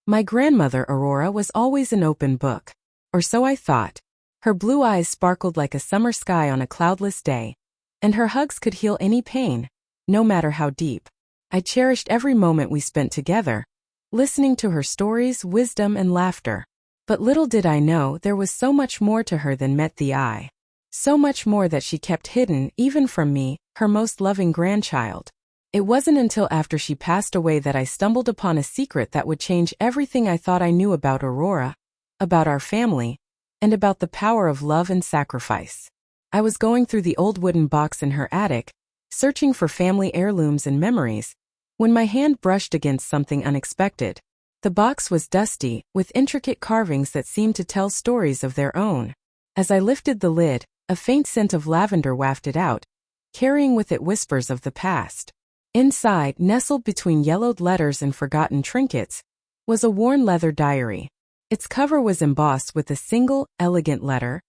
My grandmother, Aurora, was always an open book. Or so I thought. Her blue eyes sparkled like a summer sky on a cloudless day, and her hugs could heal any pain, no matter how deep. I cherished every moment we spent together, listening to her stories, wisdom, and laughter. But little did I know there was so much more to her than met the eye. So much more that she kept hidden, even from me, her most loving grandchild. It wasn't until after she passed away that I stumbled upon a secret that would change everything I thought I knew about Aurora, about our family, and about the power of love and sacrifice. I was going through the old wooden box in her attic, searching for family heirlooms and memories, when my hand brushed against something unexpected. The box was dusty, with intricate carvings that seemed to tell stories of their own. As I lifted the lid, a faint scent of lavender wafted out, carrying with it whispers of the past. Inside, nestled between yellowed letters and forgotten trinkets, was a worn leather diary. Its cover was embossed with a single, elegant letter,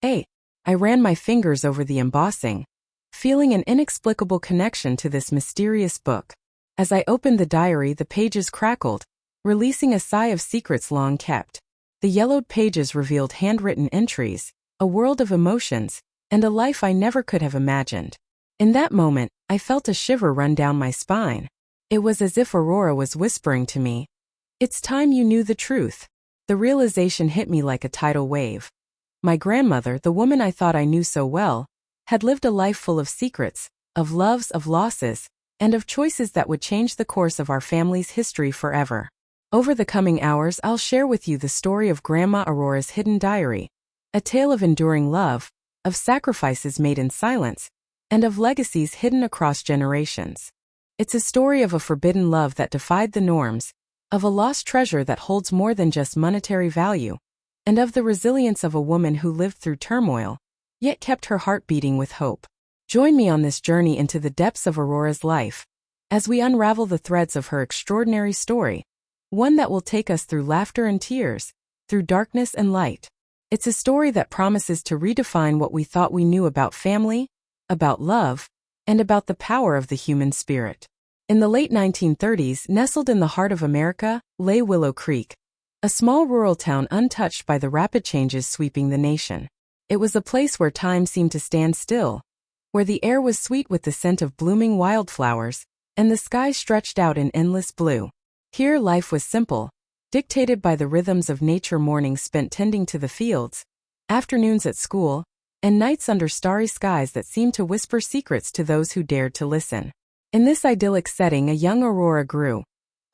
A. I ran my fingers over the embossing, feeling an inexplicable connection to this mysterious book. As I opened the diary, the pages crackled, releasing a sigh of secrets long kept. The yellowed pages revealed handwritten entries, a world of emotions, and a life I never could have imagined. In that moment, I felt a shiver run down my spine. It was as if Aurora was whispering to me, "It's time you knew the truth." The realization hit me like a tidal wave. My grandmother, the woman I thought I knew so well, had lived a life full of secrets, of loves, of losses, and of choices that would change the course of our family's history forever. Over the coming hours, I'll share with you the story of Grandma Aurora's hidden diary, a tale of enduring love, of sacrifices made in silence, and of legacies hidden across generations. It's a story of a forbidden love that defied the norms, of a lost treasure that holds more than just monetary value, and of the resilience of a woman who lived through turmoil, yet kept her heart beating with hope. Join me on this journey into the depths of Aurora's life, as we unravel the threads of her extraordinary story, one that will take us through laughter and tears, through darkness and light. It's a story that promises to redefine what we thought we knew about family, about love, and about the power of the human spirit. In the late 1930s, nestled in the heart of America, lay Willow Creek, a small rural town untouched by the rapid changes sweeping the nation. It was a place where time seemed to stand still, where the air was sweet with the scent of blooming wildflowers, and the sky stretched out in endless blue. Here life was simple, dictated by the rhythms of nature, mornings spent tending to the fields, afternoons at school, and nights under starry skies that seemed to whisper secrets to those who dared to listen. In this idyllic setting, a young Aurora grew,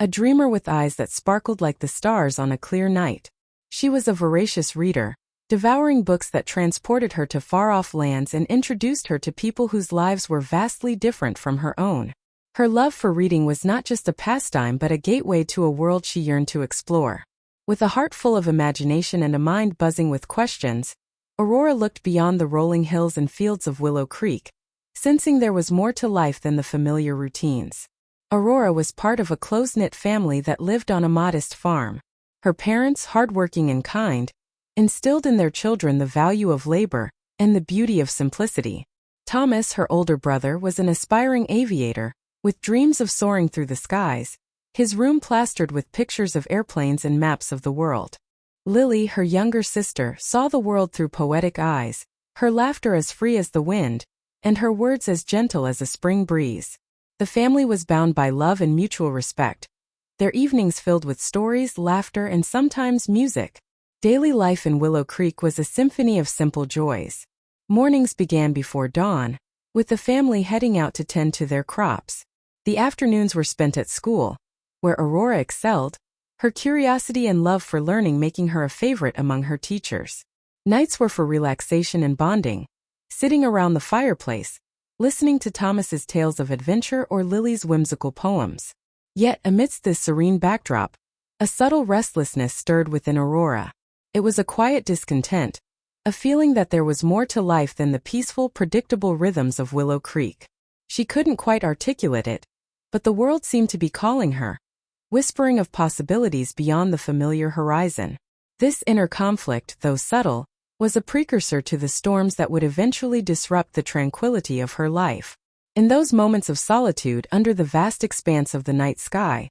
a dreamer with eyes that sparkled like the stars on a clear night. She was a voracious reader, devouring books that transported her to far-off lands and introduced her to people whose lives were vastly different from her own. Her love for reading was not just a pastime but a gateway to a world she yearned to explore. With a heart full of imagination and a mind buzzing with questions, Aurora looked beyond the rolling hills and fields of Willow Creek, sensing there was more to life than the familiar routines. Aurora was part of a close-knit family that lived on a modest farm. Her parents, hardworking and kind, instilled in their children the value of labor and the beauty of simplicity. Thomas, her older brother, was an aspiring aviator, with dreams of soaring through the skies, his room plastered with pictures of airplanes and maps of the world. Lily, her younger sister, saw the world through poetic eyes, her laughter as free as the wind, and her words as gentle as a spring breeze. The family was bound by love and mutual respect, their evenings filled with stories, laughter, and sometimes music. Daily life in Willow Creek was a symphony of simple joys. Mornings began before dawn, with the family heading out to tend to their crops. The afternoons were spent at school, where Aurora excelled, her curiosity and love for learning making her a favorite among her teachers. Nights were for relaxation and bonding, sitting around the fireplace, listening to Thomas's tales of adventure or Lily's whimsical poems. Yet, amidst this serene backdrop, a subtle restlessness stirred within Aurora. It was a quiet discontent, a feeling that there was more to life than the peaceful, predictable rhythms of Willow Creek. She couldn't quite articulate it, but the world seemed to be calling her, whispering of possibilities beyond the familiar horizon. This inner conflict, though subtle, was a precursor to the storms that would eventually disrupt the tranquility of her life. In those moments of solitude under the vast expanse of the night sky,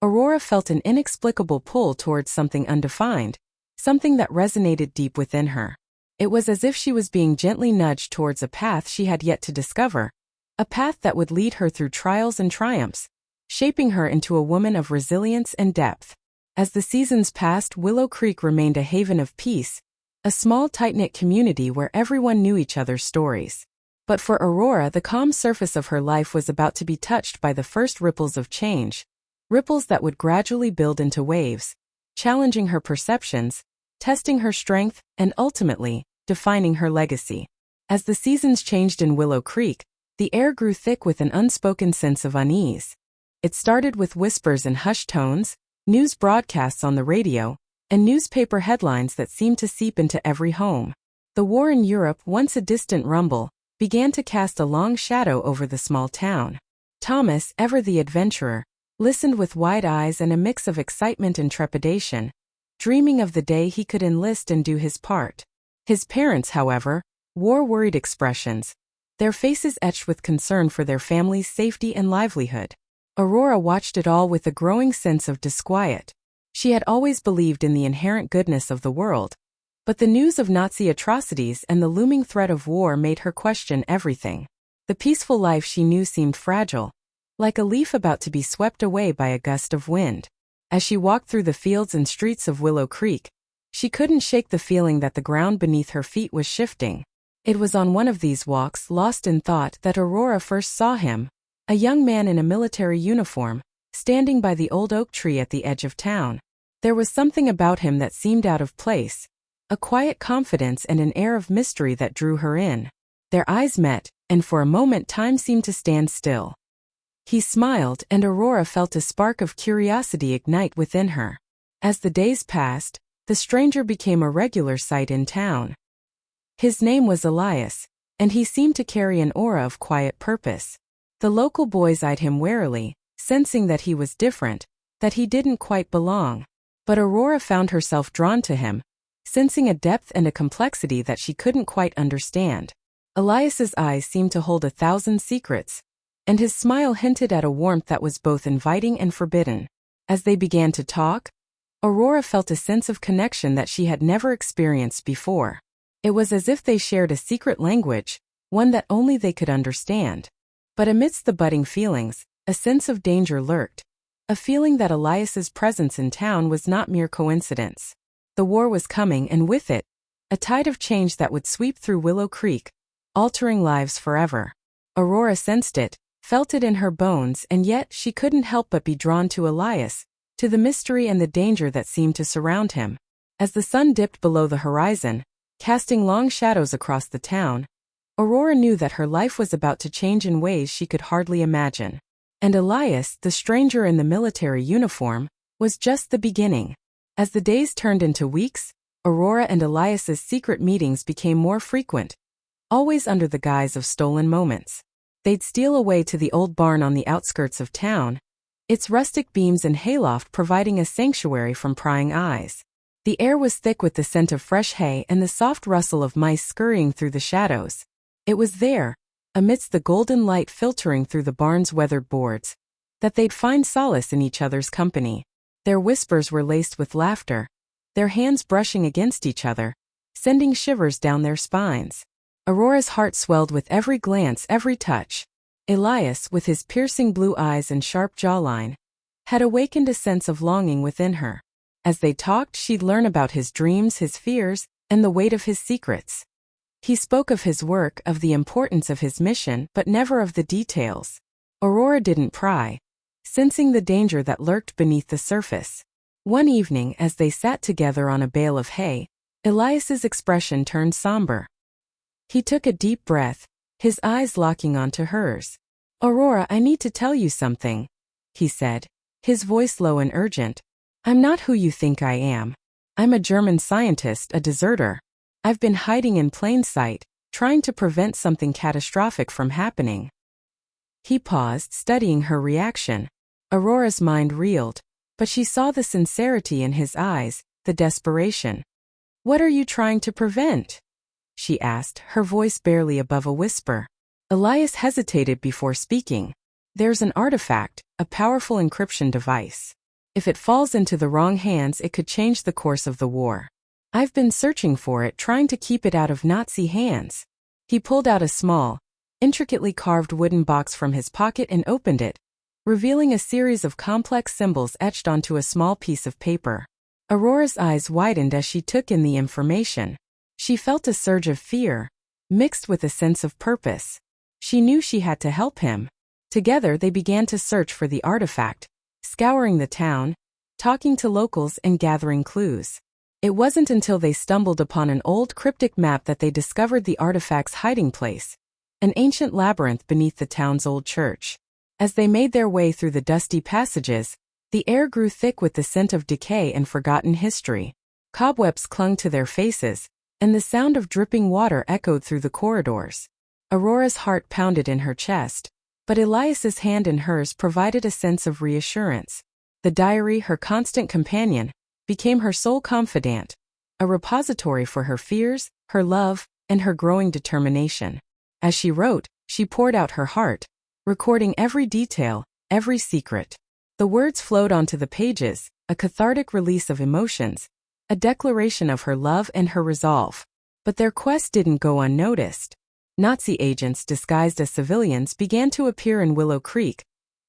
Aurora felt an inexplicable pull towards something undefined, something that resonated deep within her. It was as if she was being gently nudged towards a path she had yet to discover, a path that would lead her through trials and triumphs, shaping her into a woman of resilience and depth. As the seasons passed, Willow Creek remained a haven of peace, a small tight-knit community where everyone knew each other's stories. But for Aurora, the calm surface of her life was about to be touched by the first ripples of change, ripples that would gradually build into waves, challenging her perceptions, testing her strength, and ultimately, defining her legacy. As the seasons changed in Willow Creek, the air grew thick with an unspoken sense of unease. It started with whispers and hushed tones, news broadcasts on the radio, and newspaper headlines that seemed to seep into every home. The war in Europe, once a distant rumble, began to cast a long shadow over the small town. Thomas, ever the adventurer, listened with wide eyes and a mix of excitement and trepidation, dreaming of the day he could enlist and do his part. His parents, however, wore worried expressions, their faces etched with concern for their family's safety and livelihood. Aurora watched it all with a growing sense of disquiet. She had always believed in the inherent goodness of the world, but the news of Nazi atrocities and the looming threat of war made her question everything. The peaceful life she knew seemed fragile, like a leaf about to be swept away by a gust of wind. As she walked through the fields and streets of Willow Creek, she couldn't shake the feeling that the ground beneath her feet was shifting. It was on one of these walks, lost in thought, that Aurora first saw him, a young man in a military uniform, standing by the old oak tree at the edge of town. There was something about him that seemed out of place, a quiet confidence and an air of mystery that drew her in. Their eyes met, and for a moment time seemed to stand still. He smiled, and Aurora felt a spark of curiosity ignite within her. As the days passed, the stranger became a regular sight in town. His name was Elias, and he seemed to carry an aura of quiet purpose. The local boys eyed him warily, sensing that he was different, that he didn't quite belong. But Aurora found herself drawn to him, sensing a depth and a complexity that she couldn't quite understand. Elias's eyes seemed to hold 1,000 secrets, and his smile hinted at a warmth that was both inviting and forbidden. As they began to talk, Aurora felt a sense of connection that she had never experienced before. It was as if they shared a secret language, one that only they could understand. But amidst the budding feelings, a sense of danger lurked, a feeling that Elias's presence in town was not mere coincidence. The war was coming, and with it, a tide of change that would sweep through Willow Creek, altering lives forever. Aurora sensed it, felt it in her bones, and yet she couldn't help but be drawn to Elias, to the mystery and the danger that seemed to surround him. As the sun dipped below the horizon, casting long shadows across the town, Aurora knew that her life was about to change in ways she could hardly imagine. And Elias, the stranger in the military uniform, was just the beginning. As the days turned into weeks, Aurora and Elias's secret meetings became more frequent, always under the guise of stolen moments. They'd steal away to the old barn on the outskirts of town, its rustic beams and hayloft providing a sanctuary from prying eyes. The air was thick with the scent of fresh hay and the soft rustle of mice scurrying through the shadows. It was there, amidst the golden light filtering through the barn's weathered boards, that they'd find solace in each other's company. Their whispers were laced with laughter, their hands brushing against each other, sending shivers down their spines. Aurora's heart swelled with every glance, every touch. Elias, with his piercing blue eyes and sharp jawline, had awakened a sense of longing within her. As they talked, she'd learn about his dreams, his fears, and the weight of his secrets. He spoke of his work, of the importance of his mission, but never of the details. Aurora didn't pry, sensing the danger that lurked beneath the surface. One evening, as they sat together on a bale of hay, Elias's expression turned somber. He took a deep breath, his eyes locking onto hers. "Aurora, I need to tell you something," he said, his voice low and urgent. "I'm not who you think I am. I'm a German scientist, a deserter. I've been hiding in plain sight, trying to prevent something catastrophic from happening." He paused, studying her reaction. Aurora's mind reeled, but she saw the sincerity in his eyes, the desperation. "What are you trying to prevent?" she asked, her voice barely above a whisper. Elias hesitated before speaking. "There's an artifact, a powerful encryption device. If it falls into the wrong hands, it could change the course of the war. I've been searching for it, trying to keep it out of Nazi hands. He pulled out a small, intricately carved wooden box from his pocket and opened it, revealing a series of complex symbols etched onto a small piece of paper. Aurora's eyes widened as she took in the information. She felt a surge of fear, mixed with a sense of purpose. She knew she had to help him. Together they began to search for the artifact, scouring the town, talking to locals and gathering clues. It wasn't until they stumbled upon an old cryptic map that they discovered the artifact's hiding place, an ancient labyrinth beneath the town's old church. As they made their way through the dusty passages, the air grew thick with the scent of decay and forgotten history. Cobwebs clung to their faces, and the sound of dripping water echoed through the corridors. Aurora's heart pounded in her chest, but Elias's hand in hers provided a sense of reassurance. The diary, her constant companion, became her sole confidant, a repository for her fears, her love, and her growing determination. As she wrote, she poured out her heart, recording every detail, every secret. The words flowed onto the pages, a cathartic release of emotions, a declaration of her love and her resolve. But their quest didn't go unnoticed. Nazi agents disguised as civilians began to appear in Willow Creek,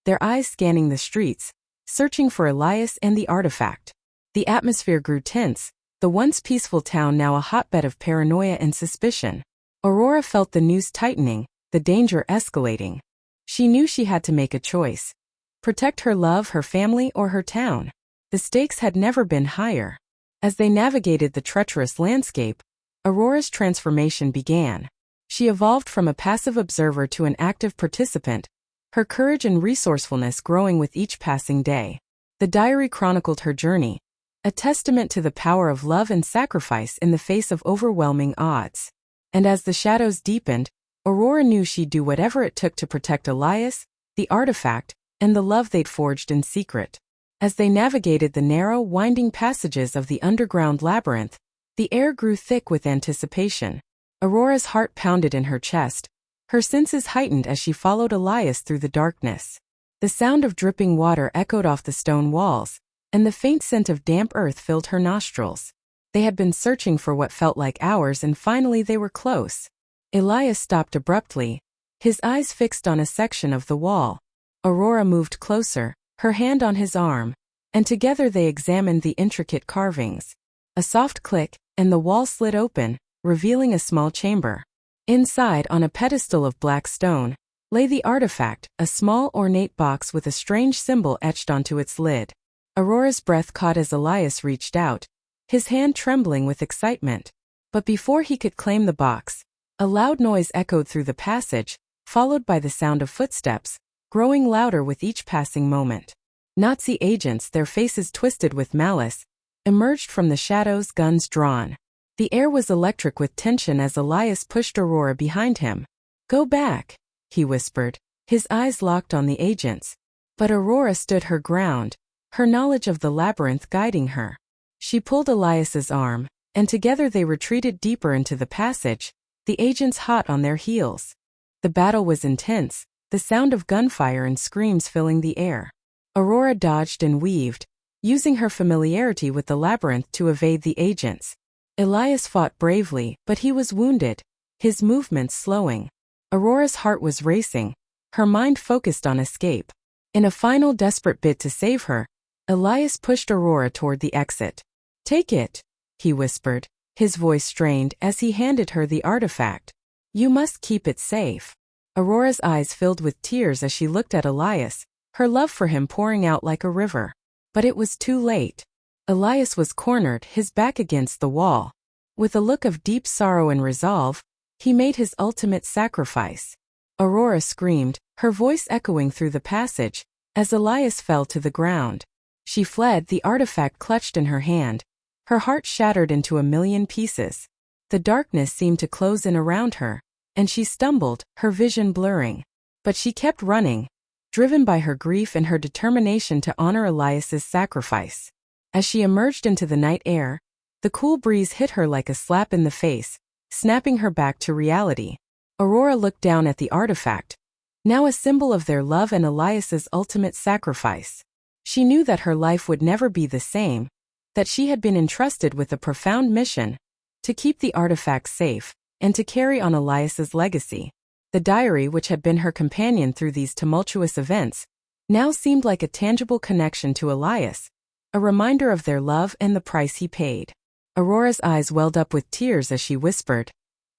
their eyes scanning the streets, searching for Elias and the artifact. The atmosphere grew tense, the once peaceful town now a hotbed of paranoia and suspicion. Aurora felt the noose tightening, the danger escalating. She knew she had to make a choice. Protect her love, her family, or her town. The stakes had never been higher. As they navigated the treacherous landscape, Aurora's transformation began. She evolved from a passive observer to an active participant, her courage and resourcefulness growing with each passing day. The diary chronicled her journey, a testament to the power of love and sacrifice in the face of overwhelming odds. And as the shadows deepened, Aurora knew she'd do whatever it took to protect Elias, the artifact, and the love they'd forged in secret. As they navigated the narrow, winding passages of the underground labyrinth, the air grew thick with anticipation. Aurora's heart pounded in her chest, her senses heightened as she followed Elias through the darkness. The sound of dripping water echoed off the stone walls, and the faint scent of damp earth filled her nostrils. They had been searching for what felt like hours, and finally they were close. Elias stopped abruptly, his eyes fixed on a section of the wall. Aurora moved closer, her hand on his arm, and together they examined the intricate carvings. A soft click, and the wall slid open, revealing a small chamber. Inside, on a pedestal of black stone, lay the artifact, a small ornate box with a strange symbol etched onto its lid. Aurora's breath caught as Elias reached out, his hand trembling with excitement. But before he could claim the box, a loud noise echoed through the passage, followed by the sound of footsteps, growing louder with each passing moment. Nazi agents, their faces twisted with malice, emerged from the shadows, guns drawn. The air was electric with tension as Elias pushed Aurora behind him. "Go back," he whispered, his eyes locked on the agents. But Aurora stood her ground, her knowledge of the labyrinth guiding her. She pulled Elias's arm, and together they retreated deeper into the passage, the agents hot on their heels. The battle was intense, the sound of gunfire and screams filling the air. Aurora dodged and weaved, using her familiarity with the labyrinth to evade the agents. Elias fought bravely, but he was wounded, his movements slowing. Aurora's heart was racing, her mind focused on escape. In a final desperate bid to save her, Elias pushed Aurora toward the exit. "Take it," he whispered, his voice strained as he handed her the artifact. "You must keep it safe." Aurora's eyes filled with tears as she looked at Elias, her love for him pouring out like a river. But it was too late. Elias was cornered, his back against the wall. With a look of deep sorrow and resolve, he made his ultimate sacrifice. Aurora screamed, her voice echoing through the passage, as Elias fell to the ground. She fled, the artifact clutched in her hand, her heart shattered into a million pieces. The darkness seemed to close in around her, and she stumbled, her vision blurring. But she kept running, driven by her grief and her determination to honor Elias's sacrifice. As she emerged into the night air, the cool breeze hit her like a slap in the face, snapping her back to reality. Aurora looked down at the artifact, now a symbol of their love and Elias's ultimate sacrifice. She knew that her life would never be the same, that she had been entrusted with a profound mission to keep the artifact safe and to carry on Elias's legacy. The diary, which had been her companion through these tumultuous events, now seemed like a tangible connection to Elias, a reminder of their love and the price he paid. Aurora's eyes welled up with tears as she whispered,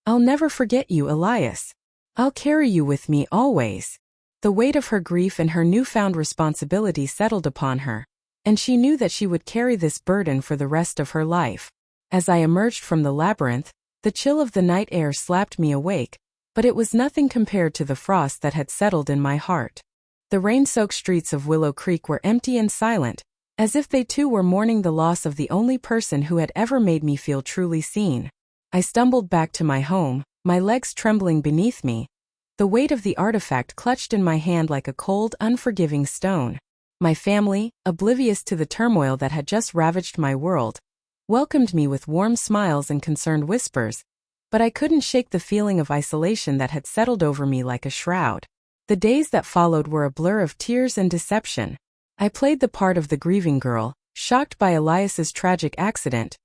"I'll never forget you, Elias. I'll carry you with me always." The weight of her grief and her newfound responsibility settled upon her, and she knew that she would carry this burden for the rest of her life. As I emerged from the labyrinth, the chill of the night air slapped me awake, but it was nothing compared to the frost that had settled in my heart. The rain-soaked streets of Willow Creek were empty and silent, as if they too were mourning the loss of the only person who had ever made me feel truly seen. I stumbled back to my home, my legs trembling beneath me, the weight of the artifact clutched in my hand like a cold, unforgiving stone. My family, oblivious to the turmoil that had just ravaged my world, welcomed me with warm smiles and concerned whispers, but I couldn't shake the feeling of isolation that had settled over me like a shroud. The days that followed were a blur of tears and deception. I played the part of the grieving girl, shocked by Elias's tragic accident,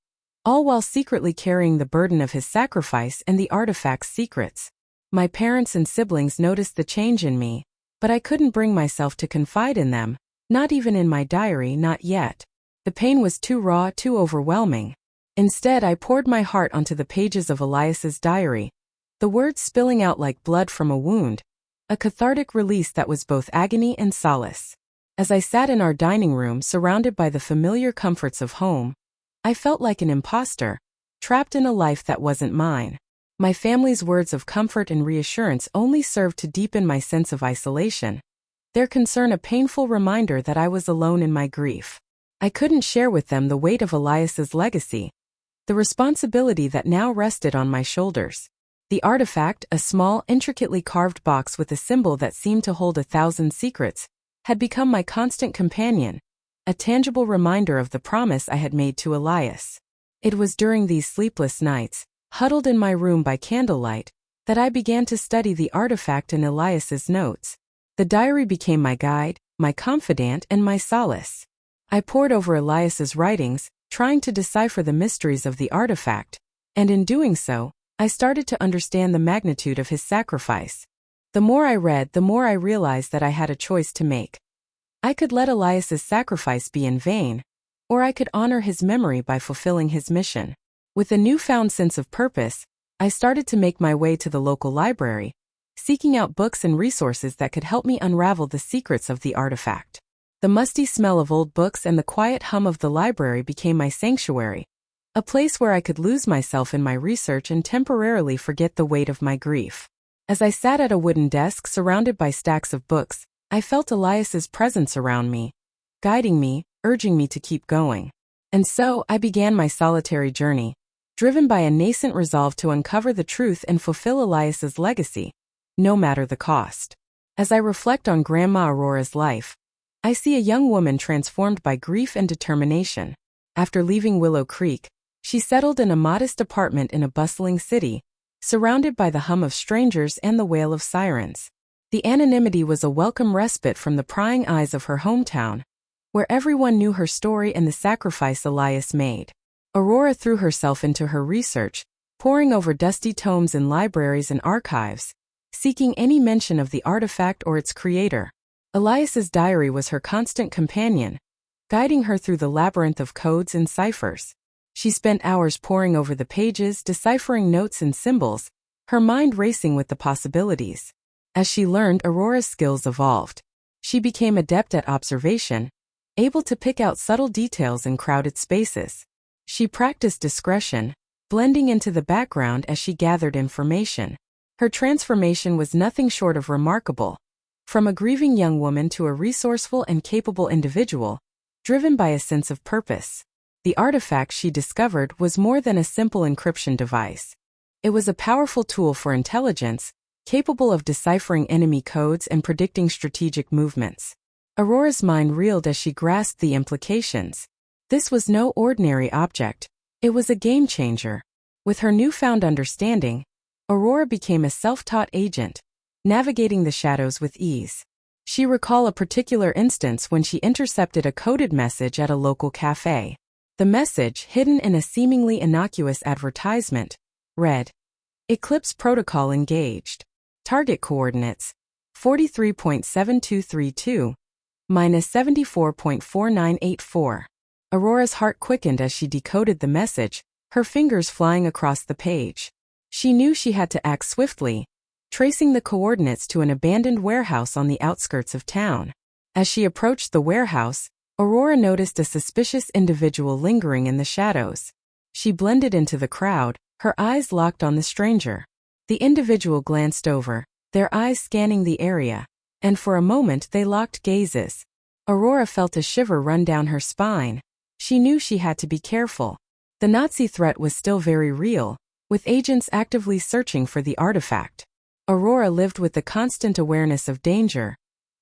all while secretly carrying the burden of his sacrifice and the artifact's secrets. My parents and siblings noticed the change in me, but I couldn't bring myself to confide in them, not even in my diary, not yet. The pain was too raw, too overwhelming. Instead, I poured my heart onto the pages of Elias's diary, the words spilling out like blood from a wound, a cathartic release that was both agony and solace. As I sat in our dining room surrounded by the familiar comforts of home, I felt like an imposter, trapped in a life that wasn't mine. My family's words of comfort and reassurance only served to deepen my sense of isolation, their concern a painful reminder that I was alone in my grief. I couldn't share with them the weight of Elias's legacy, the responsibility that now rested on my shoulders. The artifact, a small, intricately carved box with a symbol that seemed to hold 1,000 secrets, had become my constant companion, a tangible reminder of the promise I had made to Elias. It was during these sleepless nights, huddled in my room by candlelight, that I began to study the artifact and Elias's notes. The diary became my guide, my confidant, and my solace. I pored over Elias's writings, trying to decipher the mysteries of the artifact, and in doing so, I started to understand the magnitude of his sacrifice. The more I read, the more I realized that I had a choice to make. I could let Elias's sacrifice be in vain, or I could honor his memory by fulfilling his mission. With a newfound sense of purpose, I started to make my way to the local library, seeking out books and resources that could help me unravel the secrets of the artifact. The musty smell of old books and the quiet hum of the library became my sanctuary, a place where I could lose myself in my research and temporarily forget the weight of my grief. As I sat at a wooden desk surrounded by stacks of books, I felt Elias's presence around me, guiding me, urging me to keep going. And so, I began my solitary journey, driven by a nascent resolve to uncover the truth and fulfill Elias's legacy, no matter the cost. As I reflect on Grandma Aurora's life, I see a young woman transformed by grief and determination. After leaving Willow Creek, she settled in a modest apartment in a bustling city, surrounded by the hum of strangers and the wail of sirens. The anonymity was a welcome respite from the prying eyes of her hometown, where everyone knew her story and the sacrifice Elias made. Aurora threw herself into her research, poring over dusty tomes in libraries and archives, seeking any mention of the artifact or its creator. Elias's diary was her constant companion, guiding her through the labyrinth of codes and ciphers. She spent hours poring over the pages, deciphering notes and symbols, her mind racing with the possibilities. As she learned, Aurora's skills evolved. She became adept at observation, able to pick out subtle details in crowded spaces. She practiced discretion, blending into the background as she gathered information. Her transformation was nothing short of remarkable. From a grieving young woman to a resourceful and capable individual, driven by a sense of purpose. The artifact she discovered was more than a simple encryption device. It was a powerful tool for intelligence, capable of deciphering enemy codes and predicting strategic movements. Aurora's mind reeled as she grasped the implications. This was no ordinary object. It was a game-changer. With her newfound understanding, Aurora became a self-taught agent, navigating the shadows with ease. She recalled a particular instance when she intercepted a coded message at a local cafe. The message, hidden in a seemingly innocuous advertisement, read, "Eclipse protocol engaged. Target coordinates, 43.7232, minus 74.4984. Aurora's heart quickened as she decoded the message, her fingers flying across the page. She knew she had to act swiftly, tracing the coordinates to an abandoned warehouse on the outskirts of town. As she approached the warehouse, Aurora noticed a suspicious individual lingering in the shadows. She blended into the crowd, her eyes locked on the stranger. The individual glanced over, their eyes scanning the area, and for a moment they locked gazes. Aurora felt a shiver run down her spine. She knew she had to be careful. The Nazi threat was still very real, with agents actively searching for the artifact. Aurora lived with the constant awareness of danger,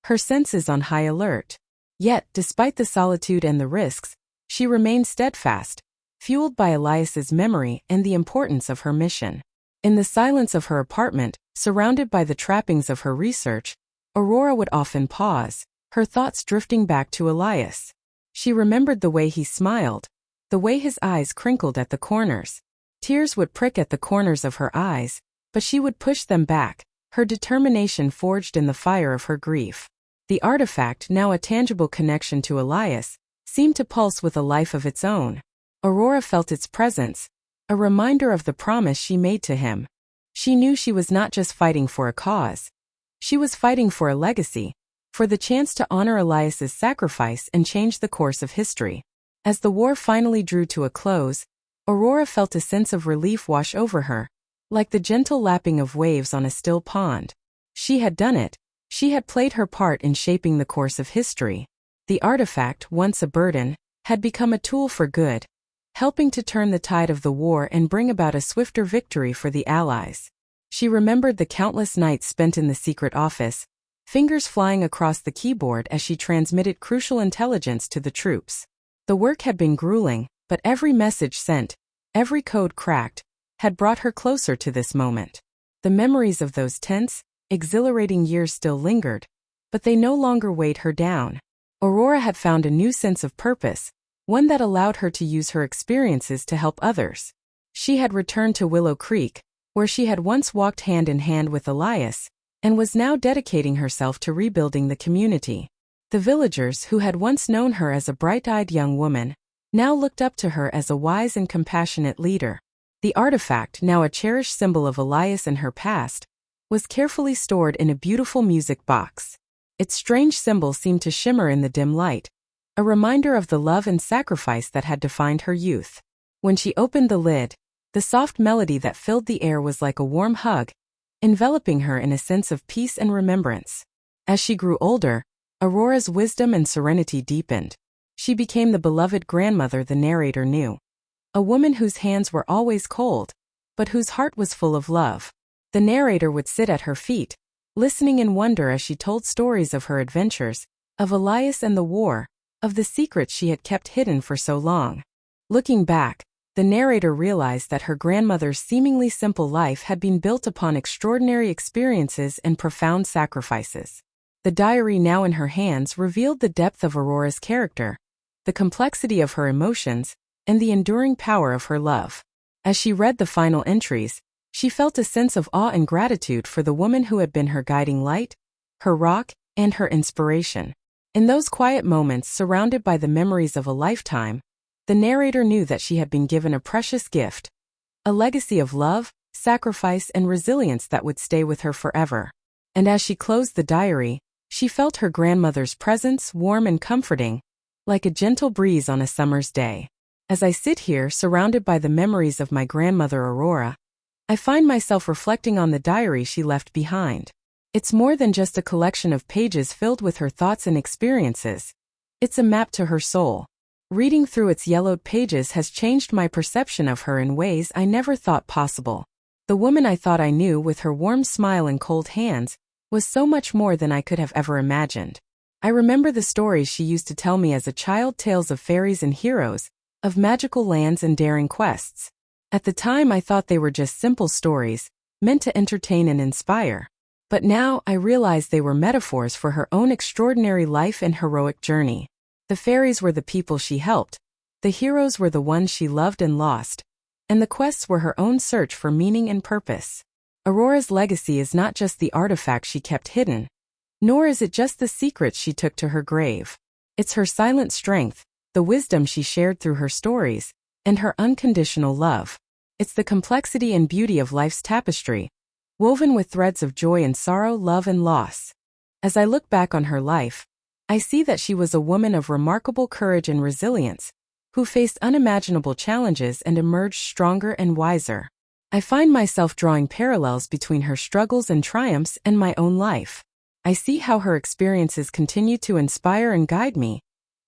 her senses on high alert. Yet, despite the solitude and the risks, she remained steadfast, fueled by Elias's memory and the importance of her mission. In the silence of her apartment, surrounded by the trappings of her research, Aurora would often pause, her thoughts drifting back to Elias. She remembered the way he smiled, the way his eyes crinkled at the corners. Tears would prick at the corners of her eyes, but she would push them back, her determination forged in the fire of her grief. The artifact, now a tangible connection to Elias, seemed to pulse with a life of its own. Aurora felt its presence, a reminder of the promise she made to him. She knew she was not just fighting for a cause. She was fighting for a legacy, for the chance to honor Elias's sacrifice and change the course of history. As the war finally drew to a close, Aurora felt a sense of relief wash over her, like the gentle lapping of waves on a still pond. She had done it. She had played her part in shaping the course of history. The artifact, once a burden, had become a tool for good, helping to turn the tide of the war and bring about a swifter victory for the Allies. She remembered the countless nights spent in the secret office, fingers flying across the keyboard as she transmitted crucial intelligence to the troops. The work had been grueling, but every message sent, every code cracked, had brought her closer to this moment. The memories of those tense, exhilarating years still lingered, but they no longer weighed her down. Aurora had found a new sense of purpose, one that allowed her to use her experiences to help others. She had returned to Willow Creek, where she had once walked hand in hand with Elias, and was now dedicating herself to rebuilding the community. The villagers who had once known her as a bright-eyed young woman, now looked up to her as a wise and compassionate leader. The artifact, now a cherished symbol of Elias and her past, was carefully stored in a beautiful music box. Its strange symbol seemed to shimmer in the dim light, a reminder of the love and sacrifice that had defined her youth. When she opened the lid, the soft melody that filled the air was like a warm hug, enveloping her in a sense of peace and remembrance. As she grew older, Aurora's wisdom and serenity deepened. She became the beloved grandmother the narrator knew. A woman whose hands were always cold, but whose heart was full of love. The narrator would sit at her feet, listening in wonder as she told stories of her adventures, of Elias and the war, of the secrets she had kept hidden for so long. Looking back, the narrator realized that her grandmother's seemingly simple life had been built upon extraordinary experiences and profound sacrifices. The diary now in her hands revealed the depth of Aurora's character, the complexity of her emotions, and the enduring power of her love. As she read the final entries, she felt a sense of awe and gratitude for the woman who had been her guiding light, her rock, and her inspiration. In those quiet moments surrounded by the memories of a lifetime, the narrator knew that she had been given a precious gift, a legacy of love, sacrifice, and resilience that would stay with her forever. And as she closed the diary, she felt her grandmother's presence, warm and comforting, like a gentle breeze on a summer's day. As I sit here surrounded by the memories of my grandmother Aurora, I find myself reflecting on the diary she left behind. It's more than just a collection of pages filled with her thoughts and experiences. It's a map to her soul. Reading through its yellowed pages has changed my perception of her in ways I never thought possible. The woman I thought I knew, with her warm smile and cold hands, was so much more than I could have ever imagined. I remember the stories she used to tell me as a child, tales of fairies and heroes, of magical lands and daring quests. At the time I thought they were just simple stories, meant to entertain and inspire. But now I realize they were metaphors for her own extraordinary life and heroic journey. The fairies were the people she helped, the heroes were the ones she loved and lost, and the quests were her own search for meaning and purpose. Aurora's legacy is not just the artifact she kept hidden, nor is it just the secrets she took to her grave. It's her silent strength, the wisdom she shared through her stories, and her unconditional love. It's the complexity and beauty of life's tapestry, woven with threads of joy and sorrow, love and loss. As I look back on her life, I see that she was a woman of remarkable courage and resilience, who faced unimaginable challenges and emerged stronger and wiser. I find myself drawing parallels between her struggles and triumphs and my own life. I see how her experiences continue to inspire and guide me,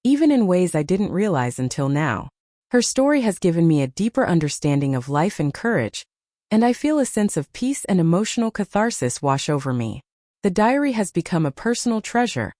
even in ways I didn't realize until now. Her story has given me a deeper understanding of life and courage, and I feel a sense of peace and emotional catharsis wash over me. The diary has become a personal treasure,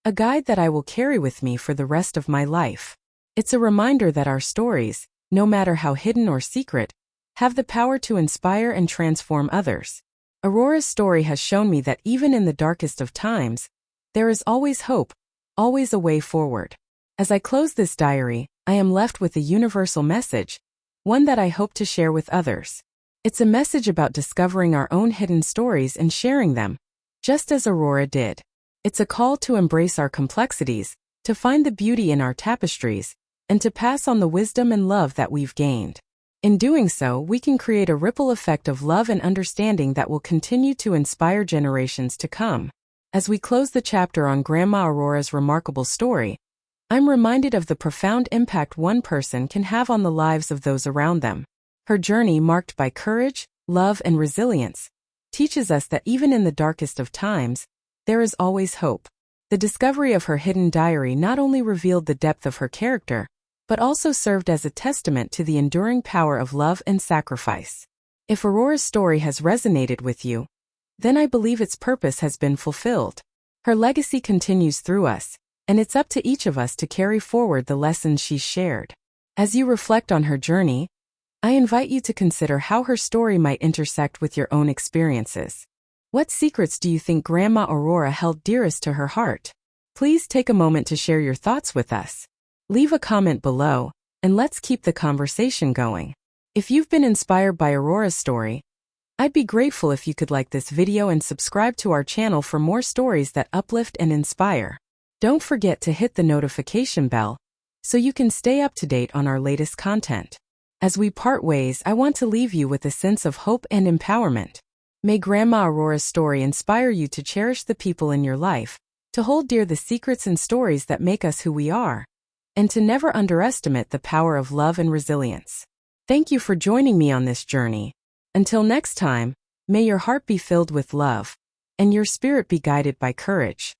a guide that I will carry with me for the rest of my life. It's a reminder that our stories, no matter how hidden or secret, have the power to inspire and transform others. Aurora's story has shown me that even in the darkest of times, there is always hope, always a way forward. As I close this diary, I am left with a universal message, one that I hope to share with others. It's a message about discovering our own hidden stories and sharing them, just as Aurora did. It's a call to embrace our complexities, to find the beauty in our tapestries, and to pass on the wisdom and love that we've gained. In doing so, we can create a ripple effect of love and understanding that will continue to inspire generations to come. As we close the chapter on Grandma Aurora's remarkable story, I'm reminded of the profound impact one person can have on the lives of those around them. Her journey, marked by courage, love, and resilience, teaches us that even in the darkest of times, there is always hope. The discovery of her hidden diary not only revealed the depth of her character, but also served as a testament to the enduring power of love and sacrifice. If Aurora's story has resonated with you, then I believe its purpose has been fulfilled. Her legacy continues through us, and it's up to each of us to carry forward the lessons she's shared. As you reflect on her journey, I invite you to consider how her story might intersect with your own experiences. What secrets do you think Grandma Aurora held dearest to her heart? Please take a moment to share your thoughts with us. Leave a comment below, and let's keep the conversation going. If you've been inspired by Aurora's story, I'd be grateful if you could like this video and subscribe to our channel for more stories that uplift and inspire. Don't forget to hit the notification bell so you can stay up to date on our latest content. As we part ways, I want to leave you with a sense of hope and empowerment. May Grandma Aurora's story inspire you to cherish the people in your life, to hold dear the secrets and stories that make us who we are, and to never underestimate the power of love and resilience. Thank you for joining me on this journey. Until next time, may your heart be filled with love, and your spirit be guided by courage.